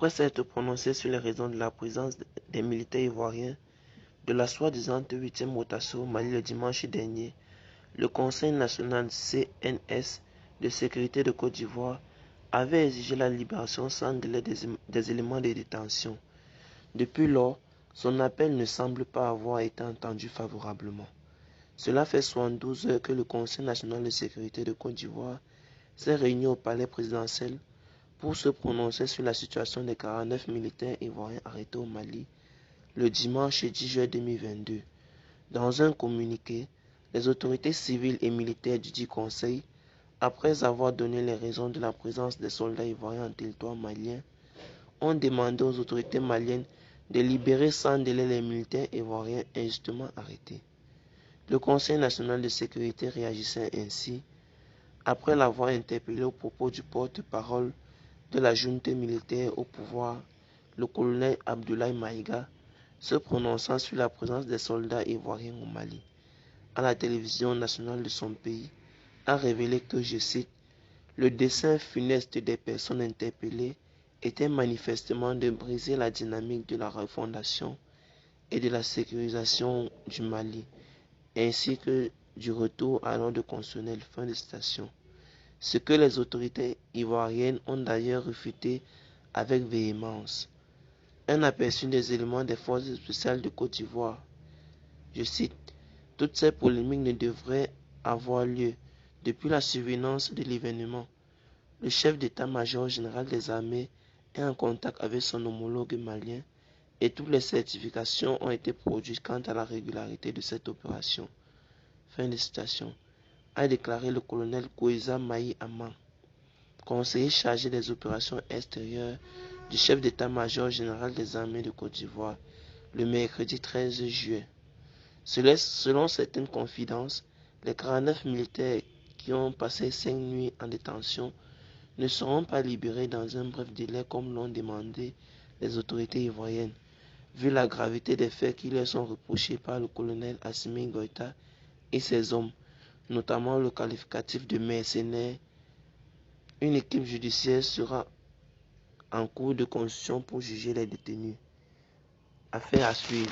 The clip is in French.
Après s'être prononcé sur les raisons de la présence des militaires ivoiriens de la soi-disant 8e rotation au Mali le dimanche dernier, le Conseil national CNS de sécurité de Côte d'Ivoire avait exigé la libération sans délai des éléments de détention. Depuis lors, son appel ne semble pas avoir été entendu favorablement. Cela fait 72 heures que le Conseil national de sécurité de Côte d'Ivoire s'est réuni au palais présidentiel pour se prononcer sur la situation des 49 militaires ivoiriens arrêtés au Mali le dimanche 10 juillet 2022. Dans un communiqué, les autorités civiles et militaires du dit conseil, après avoir donné les raisons de la présence des soldats ivoiriens en territoire malien, ont demandé aux autorités maliennes de libérer sans délai les militaires ivoiriens injustement arrêtés. Le Conseil national de sécurité réagissait ainsi après l'avoir interpellé au propos du porte-parole de la junte militaire au pouvoir, le colonel Abdoulaye Maïga, se prononçant sur la présence des soldats ivoiriens au Mali, à la télévision nationale de son pays, a révélé que, je cite, le dessein funeste des personnes interpellées était manifestement de briser la dynamique de la refondation et de la sécurisation du Mali, ainsi que du retour à l'ordre constitutionnel. Fin de citation. Ce que les autorités ivoiriennes ont d'ailleurs refuté avec véhémence. Un aperçu des éléments des forces spéciales de Côte d'Ivoire. Je cite, toutes ces polémiques ne devraient avoir lieu. Depuis la survenance de l'événement, le chef d'état-major général des armées est en contact avec son homologue malien et toutes les certifications ont été produites quant à la régularité de cette opération. Fin de citation. A déclaré le colonel Koueza Maï Aman, conseiller chargé des opérations extérieures du chef d'état-major général des armées de Côte d'Ivoire, le mercredi 13 juillet. Selon certaines confidences, les 49 militaires qui ont passé 5 nuits en détention ne seront pas libérés dans un bref délai comme l'ont demandé les autorités ivoiriennes, vu la gravité des faits qui leur sont reprochés par le colonel Assimi Goïta et ses hommes, notamment le qualificatif de mercenaires. Une équipe judiciaire sera en cours de constitution pour juger les détenus. Affaire à suivre.